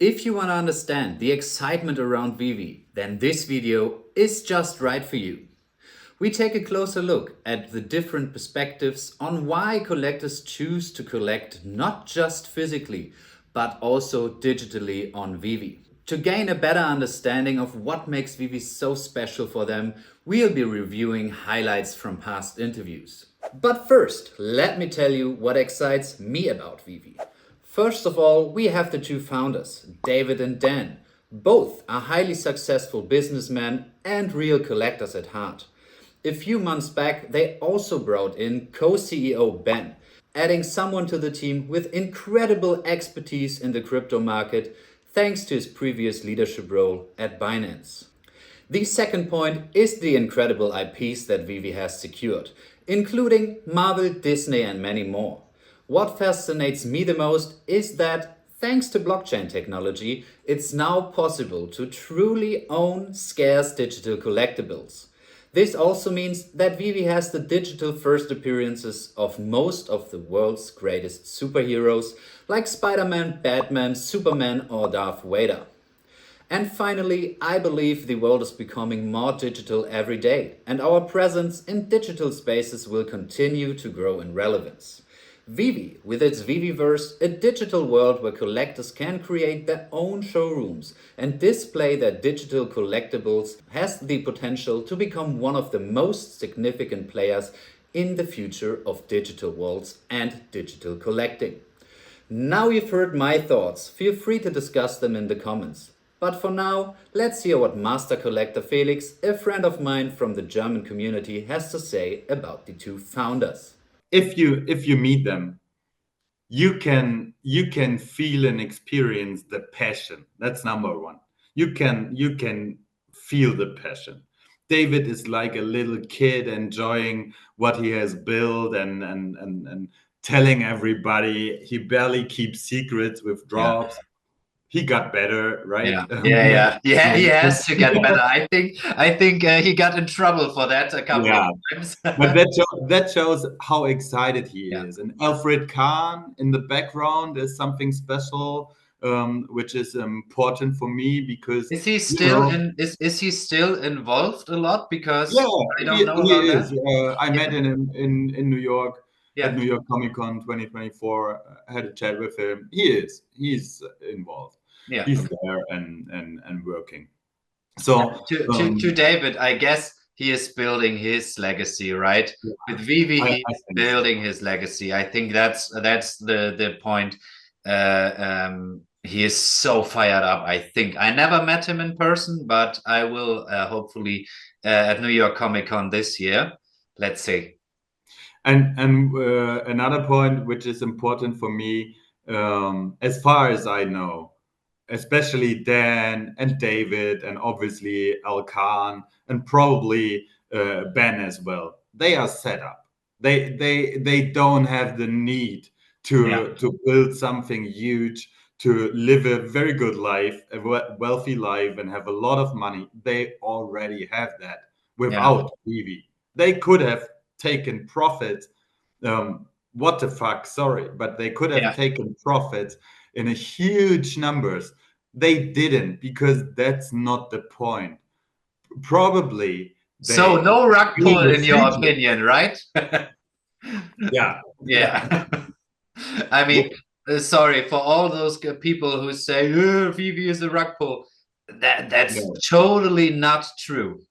If you want to understand the excitement around VeVe, then this video is just right for you. We take a closer look at the different perspectives on why collectors choose to collect not just physically, but also digitally on VeVe. To gain a better understanding of what makes VeVe so special for them, we'll be reviewing highlights from past interviews. But first, let me tell you what excites me about VeVe. First of all, we have the two founders, David and Dan. Both are highly successful businessmen and real collectors at heart. A few months back, they also brought in co-CEO Ben, adding someone to the team with incredible expertise in the crypto market thanks to his previous leadership role at Binance. The second point is the incredible IPs that VeVe has secured, including Marvel, Disney and many more. What fascinates me the most is that, thanks to blockchain technology, it's now possible to truly own scarce digital collectibles. This also means that VeVe has the digital first appearances of most of the world's greatest superheroes like Spider-Man, Batman, Superman or Darth Vader. And finally, I believe the world is becoming more digital every day, and our presence in digital spaces will continue to grow in relevance. VeVe, with its VeVeverse, a digital world where collectors can create their own showrooms and display their digital collectibles, has the potential to become one of the most significant players in the future of digital worlds and digital collecting. Now you've heard my thoughts, feel free to discuss them in the comments. But for now, let's hear what master collector Felix, a friend of mine from the German community, has to say about the two founders. If you meet them, you can feel and experience the passion. That's number one. You can feel the passion. David is like a little kid enjoying what he has built and telling everybody. He barely keeps secrets with drops. He got better, right? Yeah. He has to get better. I think he got in trouble for that a couple of times. But that shows how excited he is. And Alfred Kahn in the background is something special, which is important for me because is he still is he still involved a lot? Because I don't know he about is. that. I met him in New York at New Yeah. York Comic Con 2024. I had a chat with him. He's involved. Yeah. He's there and working. So to David, I guess he is building his legacy, right? With VeVe, he's building his legacy. I think that's the point. He is so fired up. I think I never met him in person, but I will hopefully at New York Comic Con this year. Let's see. And another point which is important for me, as far as I know, especially Dan and David and obviously Al Khan and probably Ben as well. They are set up. They don't have the need to build something huge, to live a very good life, a wealthy life, and have a lot of money. They already have that without VeVe. They could have taken profit. What the fuck? Sorry, but they could have taken profit in a huge numbers. They didn't, because that's not the point. Probably. So no rug pull in your opinion, right? Yeah. I mean, sorry for all those people who say VeVe is a rug pull. That's totally not true.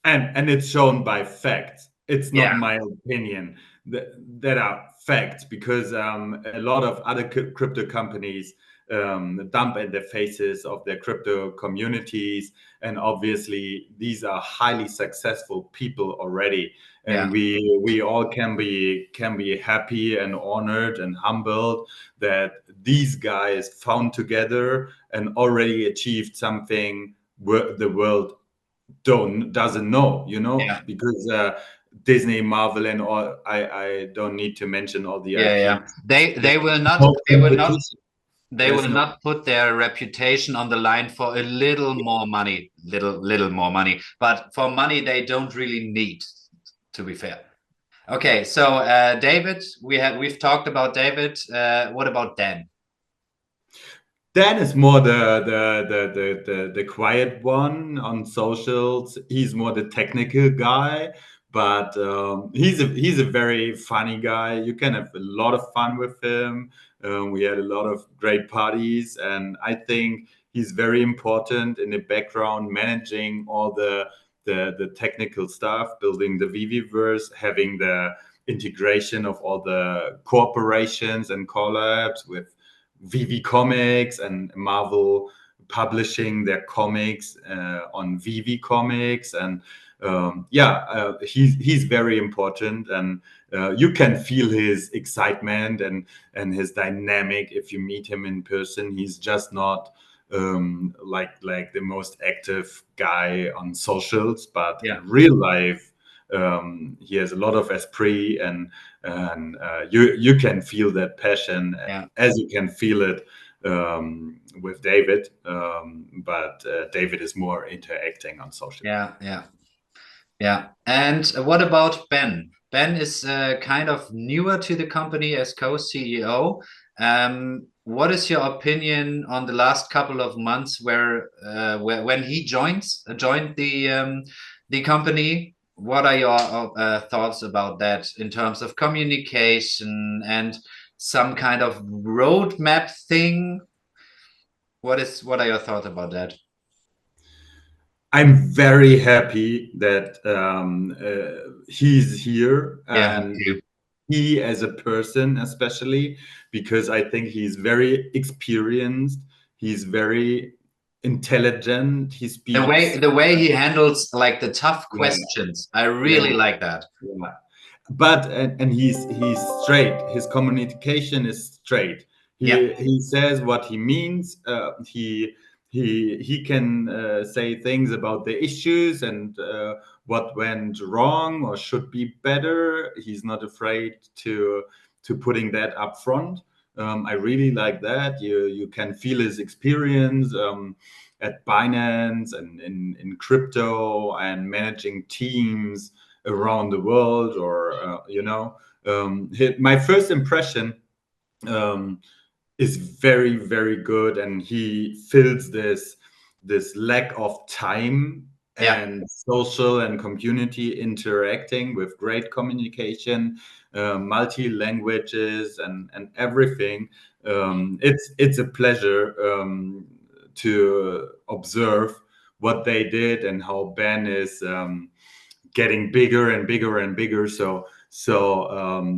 And it's shown by facts. It's not my opinion. That are facts, because a lot of other crypto companies dump in the faces of their crypto communities, and obviously these are highly successful people already, and we all can be happy and honored and humbled that these guys found together and already achieved something the world doesn't know, because Disney, Marvel, and all. I don't need to mention all the IPs. They will not put their reputation on the line for a little more money, little more money. But for money they don't really need, to be fair. Okay, so David, we've talked about David. What about Dan? Dan is more the quiet one on socials. He's more the technical guy, but he's a very funny guy. You can have a lot of fun with him. We had a lot of great parties, and I think he's very important in the background, managing all the technical stuff, building the VeVeverse, having the integration of all the corporations and collabs with VV Comics and Marvel publishing their comics on VV Comics, and he's very important, and you can feel his excitement and his dynamic if you meet him in person. He's just not like the most active guy on socials, but Yeah. in real life, he has a lot of esprit, and you can feel that passion Yeah. as you can feel it with David. But David is more interacting on social. Yeah. Yeah. Yeah. And what about Ben? Ben is kind of newer to the company as co-CEO. What is your opinion on the last couple of months where when he joined the company? What are your thoughts about that in terms of communication and some kind of roadmap thing? What are your thoughts about that? I'm very happy that he's here, Yeah, me and too. he as a person especially, because I think he's very experienced, he's very intelligent, he speaks. The way he handles like the tough Yeah, questions, I yeah, really like that. yeah. But and he's straight, his communication is straight. Yeah, He says what he means. He can say things about the issues and what went wrong or should be better. He's not afraid to putting that up front. I really like that. You can feel his experience at Binance and in crypto and managing teams around the world, or my first impression um, is very, very good, and he fills this lack of time yeah, and social and community interacting with great communication, multi languages, and everything. It's a pleasure to observe what they did and how Ben is getting bigger and bigger and bigger. So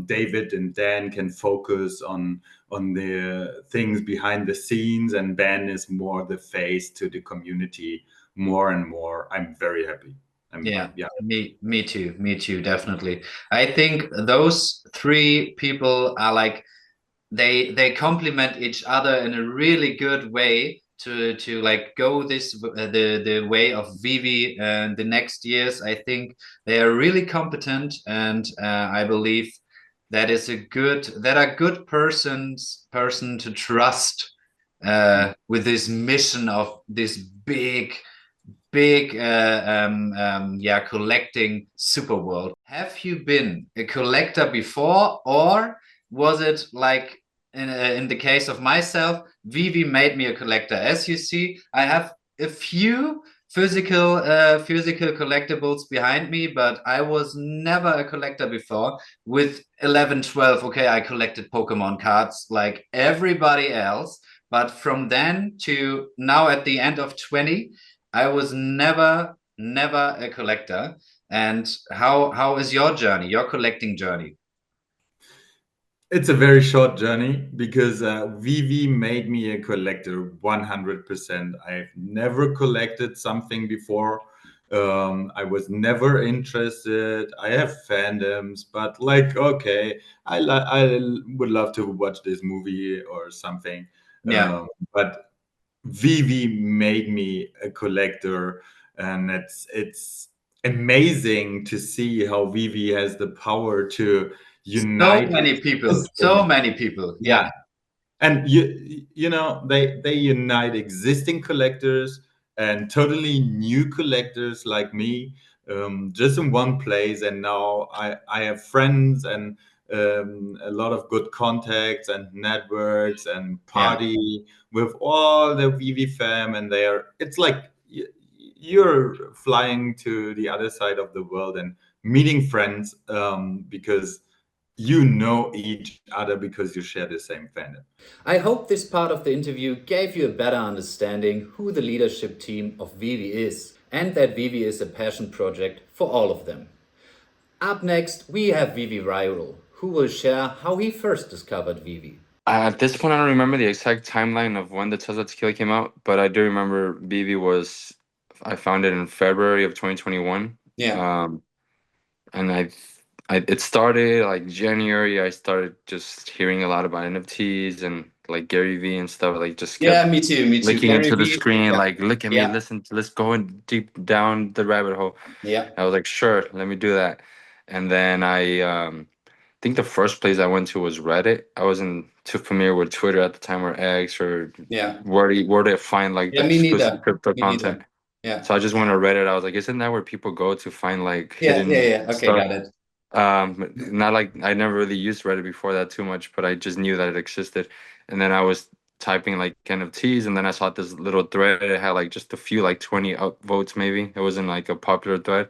David and Dan can focus on the things behind the scenes, and Ben is more the face to the community more and more. I'm very happy. yeah. Yeah. Me too. Me too. Definitely. I think those three people are like they complement each other in a really good way to like go the way of Vivi and the next years. I think they are really competent, and I believe that are good person to trust with this mission of this big yeah, collecting super world. Have you been a collector before, or was it like in the case of myself, Vivi made me a collector? As you see, I have a few physical collectibles behind me, but I was never a collector before. With 11, 12, okay, I collected Pokemon cards like everybody else, but from then to now at the end of 20, I was never a collector. And how is your journey, your collecting journey? It's a very short journey because Vivi made me a collector 100%. I've never collected something before. I was never interested. I have fandoms, but like, okay, I would love to watch this movie or something. Yeah. But Vivi made me a collector, and it's amazing to see how Vivi has the power to So unite many its people, so system. many people. Yeah, Yeah. and you know they unite existing collectors and totally new collectors like me, just in one place. And now I have friends and a lot of good contacts and networks and party with all the VeVe fam, and it's like you're flying to the other side of the world and meeting friends, because you know each other because you share the same fandom. I hope this part of the interview gave you a better understanding who the leadership team of VeVe is and that VeVe is a passion project for all of them. Up next, we have Veve Viral, who will share how he first discovered VeVe. At this point, I don't remember the exact timeline of when the Tesla Tequila came out, but I do remember I found it in February of 2021. Yeah. And it started like January. I started just hearing a lot about NFTs and like Gary Vee and stuff. Like just Yeah, kept me too. looking Gary into the Vee. screen, Yeah. like look at me, Yeah. listen, let's go in deep down the rabbit hole. Yeah. I was like, sure, let me do that. And then I think the first place I went to was Reddit. I wasn't too familiar with Twitter at the time, or X, or Yeah. where to find like the Yeah, me exclusive neither. crypto Me content. neither. Yeah. So I just went to Reddit. I was like, isn't that where people go to find like Yeah. Yeah. hidden Yeah. Okay, stuff? got it. Not like I never really used Reddit before that too much, but I just knew that it existed. And then I was typing like NFTs, and then I saw this little thread. It had like just a few, like 20 upvotes maybe. It wasn't like a popular thread,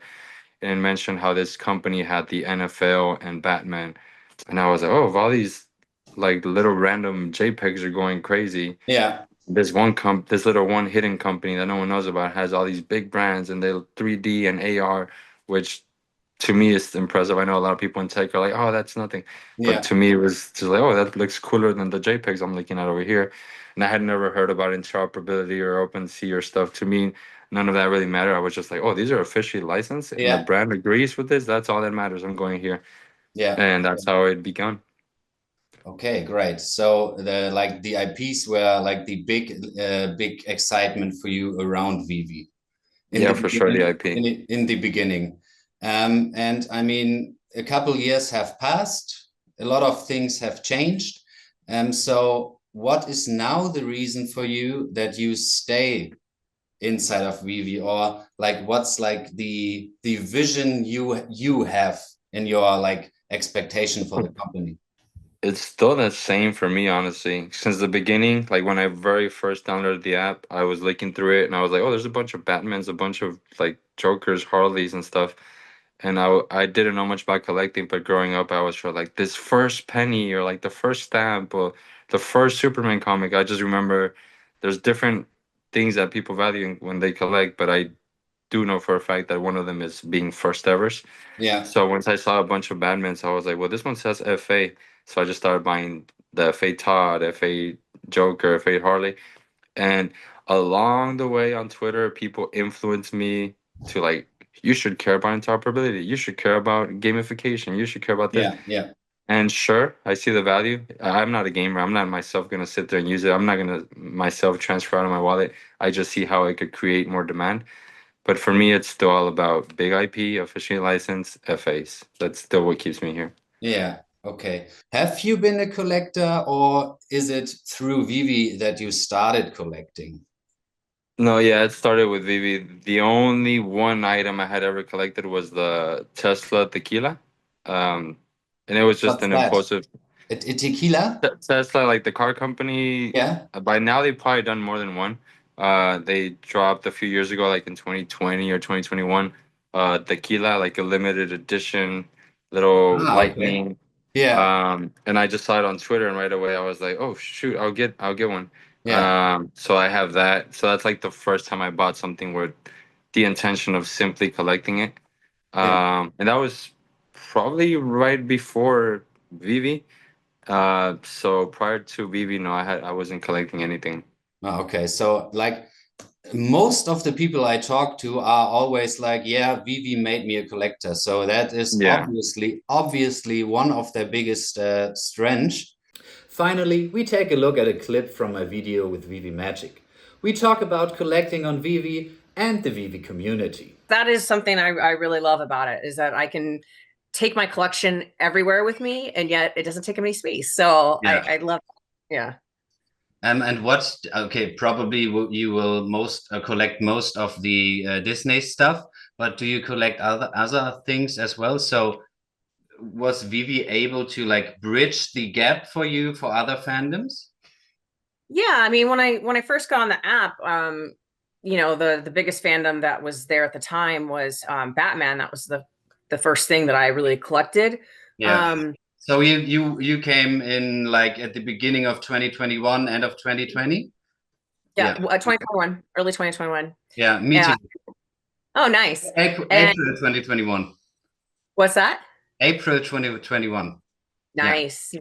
and it mentioned how this company had the NFL and Batman, and I was like, oh, if all these like little random JPEGs are going crazy, Yeah. this little one hidden company that no one knows about has all these big brands, and they're 3D and AR, which to me is impressive. I know a lot of people in tech are like, oh, that's nothing. But Yeah. to me, it was just like, oh, that looks cooler than the JPEGs I'm looking at over here. And I had never heard about interoperability or OpenSea or stuff. To me, none of that really mattered. I was just like, oh, these are officially licensed and the Yeah. brand agrees with this. That's all that matters. I'm going here. Yeah. And that's how it began. Okay, great. So the IPs were like the big excitement for you around VeVe in Yeah, the for sure, the beginning. IP. In the beginning, and I mean, a couple years have passed. A lot of things have changed. So what is now the reason for you that you stay inside of VeVe, or like what's like the vision you have in your like expectation for the company? It's still the same for me, honestly. Since the beginning, like when I very first downloaded the app, I was looking through it and I was like, oh, there's a bunch of Batmans, a bunch of like Jokers, Harleys, and stuff. And I didn't know much about collecting, but growing up, I was sure like this first penny or like the first stamp or the first Superman comic. I just remember there's different things that people value when they collect, but I do know for a fact that one of them is being first evers. Yeah. So once I saw a bunch of Batmans, I was like, well, this one says FA. So I just started buying the FA Todd, FA Joker, FA Harley. And along the way on Twitter, people influenced me to like, you should care about interoperability. You should care about gamification. You should care about this. Yeah. Yeah. And sure, I see the value. I'm not a gamer. I'm not myself going to sit there and use it. I'm not going to myself transfer out of my wallet. I just see how it could create more demand. But for me, it's still all about big IP, officially licensed FAs. That's still what keeps me here. Yeah. Okay. Have you been a collector, or is it through VeVe that you started collecting? No, yeah, it started with VeVe. The only one item I had ever collected was the Tesla tequila. And it was just What's an that? impulsive A tequila? Tesla, like the car company. Yeah. By now they've probably done more than one. They dropped a few years ago, like in 2020 or 2021, tequila, like a limited edition little Ah, okay. lightning. Yeah. And I just saw it on Twitter, and right away I was like, oh shoot, I'll get one. Yeah. So I have that. So that's like the first time I bought something with the intention of simply collecting it. Yeah. And that was probably right before VeVe. So prior to VeVe, no, I wasn't collecting anything. Ah, okay. So like most of the people I talk to are always like, yeah, VeVe made me a collector. So that is Yeah. obviously one of their biggest strengths. Finally, we take a look at a clip from my video with Veve Magic. We talk about collecting on VeVe and the VeVe community. That is something I really love about it, is that I can take my collection everywhere with me, and yet it doesn't take up any space. So Yeah. I love, yeah. And what? Okay, probably you will collect most of the Disney stuff, but do you collect other things as well? So was Veve able to like bridge the gap for you for other fandoms? Yeah, I mean, when I first got on the app, you know, the biggest fandom that was there at the time was Batman. That was the first thing that I really collected. Yeah. So you came in like at the beginning of 2021, end of 2020? Yeah, 2021, early 2021. Yeah, me too. Oh, nice. April 2021. What's that? April 2021. Nice. Yeah.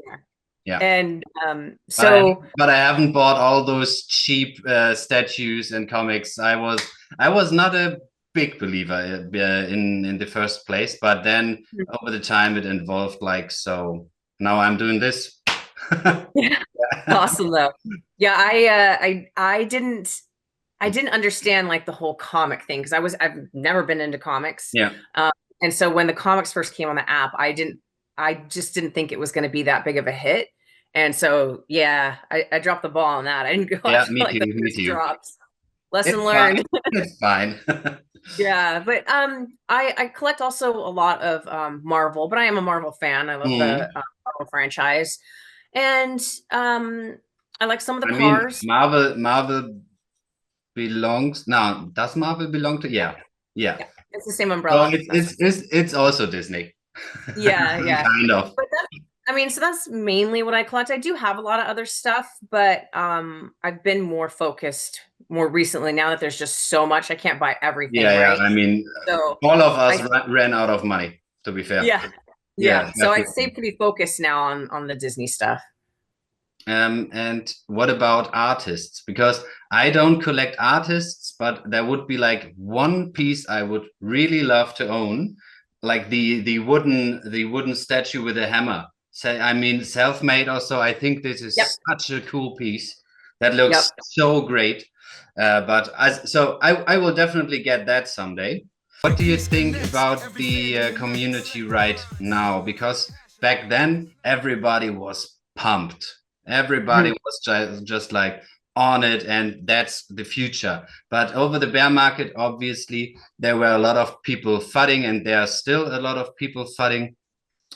Yeah. And but I haven't bought all those cheap statues and comics. I was not a big believer in the first place, but then over the time it evolved like so. Now I'm doing this. Yeah. Awesome though. Yeah, I didn't understand like the whole comic thing because I've never been into comics. Yeah. And so when the comics first came on the app, I just didn't think it was going to be that big of a hit. And so yeah, I dropped the ball on that. I didn't go after like the first drops. Lesson learned. It's fine. Yeah, but I collect also a lot of Marvel, but I am a Marvel fan. I love the Marvel franchise. And I like some of the cars. Marvel belongs now. Does Marvel belong to? Yeah. It's the same umbrella. So it's also Disney. Yeah. Kind of. But I mean, so that's mainly what I collect. I do have a lot of other stuff, but I've been more focused more recently now that there's just so much. I can't buy everything. Right? I mean, so all of us ran out of money, to be fair. Yeah. So I'd stay pretty focused now on the Disney stuff. And what about artists? Because I don't collect artists, but there would be like one piece I would really love to own, like the wooden statue with a hammer. So I mean, self-made also. I think this is such a cool piece that looks so great. But I will definitely get that someday. What do you think about the community right now? Because back then everybody was pumped. Everybody was just like on it, and that's the future. But over the bear market, obviously, there were a lot of people fudding, and there are still a lot of people fudding.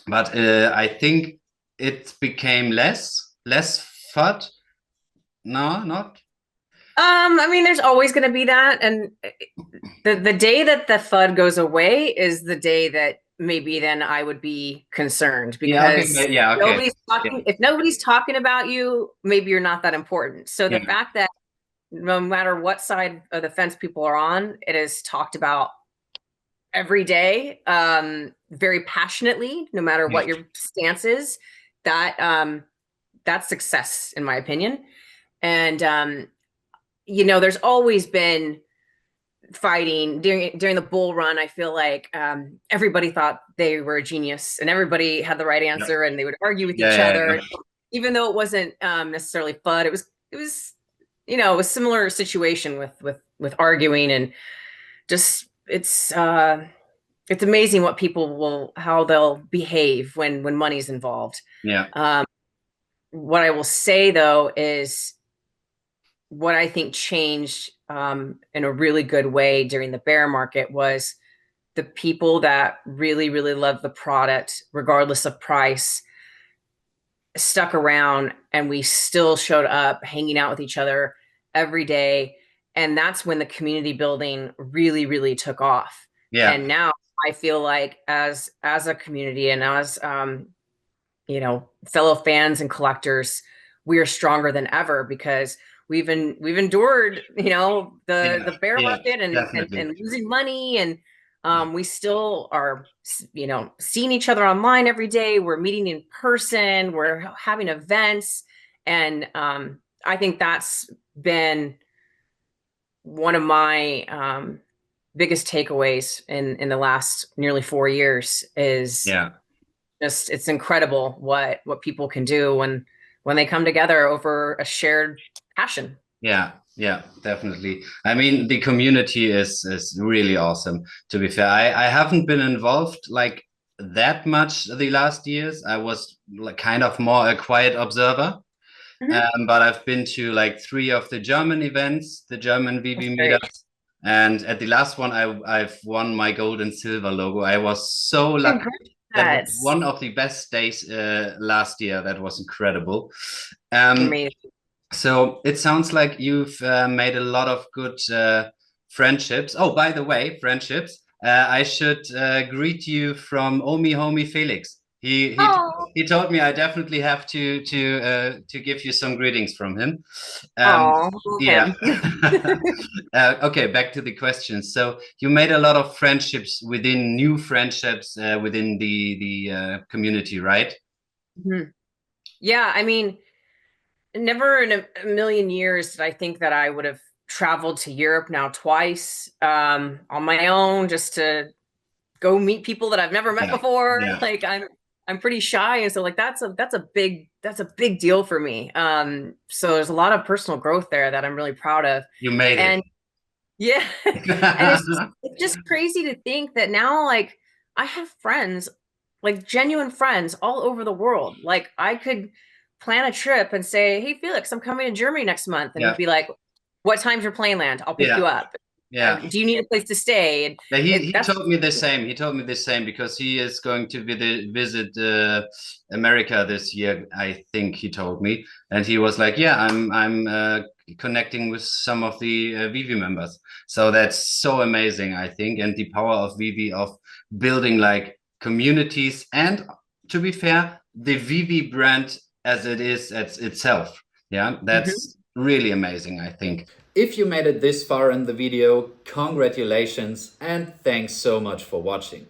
But I think it became less FUD. No, not. I mean, there's always going to be that, and the day that the FUD goes away is the day that maybe then I would be concerned, because nobody's talking. If nobody's talking about you, maybe you're not that important. So the fact that no matter what side of the fence people are on, it is talked about every day, very passionately, no matter what your stance is, that's success in my opinion. And you know, there's always been fighting during the bull run. I feel like everybody thought they were a genius and everybody had the right answer, and they would argue with each other, even though it wasn't necessarily FUD. It was you know, a similar situation with arguing, and just it's amazing what people how they'll behave when money's involved. What I will say though is what I think changed in a really good way during the bear market was the people that really, really loved the product, regardless of price, stuck around, and we still showed up hanging out with each other every day. And that's when the community building really, really took off. And now I feel like as a community and as, you know, fellow fans and collectors, we are stronger than ever, because we've endured, you know, the bear market and losing money, and we still are, you know, seeing each other online every day. We're meeting in person. We're having events, and I think that's been one of my biggest takeaways in the last nearly 4 years. Is just it's incredible what people can do when they come together over a shared passion. Yeah, definitely. I mean, the community is really awesome, to be fair. I haven't been involved like that much the last years. I was like kind of more a quiet observer. But I've been to like 3 of the German events, the German VeVe meetups. And at the last one, I've won my gold and silver logo. I was so lucky. was Yes. one of the best days last year. That was incredible. Amazing. So it sounds like you've made a lot of good friendships. Oh, by the way, friendships. I should greet you from Omi Homie Felix. Oh, He told me I definitely have to give you some greetings from him. oh, Yeah. him. Okay, back to the question. So you made a lot of friendships within new friendships within the community, right? Mhm. Yeah, I mean, never in a million years did I think that I would have traveled to Europe now twice on my own just to go meet people that I've never met Yeah, before. yeah. Like I'm pretty shy, and so like that's a big deal for me. So there's a lot of personal growth there that I'm really proud of. You made it. And yeah, and it's just crazy to think that now like I have friends, like genuine friends all over the world. Like I could plan a trip and say, "Hey Felix, I'm coming to Germany next month," and Yeah. he'd be like, "What time's your plane land? I'll pick Yeah. you up. Yeah. Do you need a place to stay?" And Yeah, he that's told me the same. He told me the same because he is going to visit America this year. I think he told me, and he was like, "Yeah, I'm connecting with some of the VeVe members." So that's so amazing, I think, and the power of VeVe of building like communities, and to be fair, the VeVe brand as it is as itself. Yeah, that's really amazing, I think. If you made it this far in the video, congratulations and thanks so much for watching.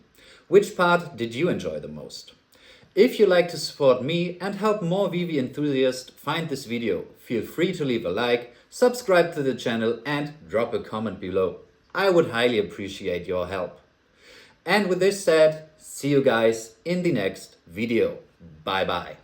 Which part did you enjoy the most? If you like to support me and help more VeVe enthusiasts find this video, feel free to leave a like, subscribe to the channel and drop a comment below. I would highly appreciate your help. And with this said, see you guys in the next video. Bye bye.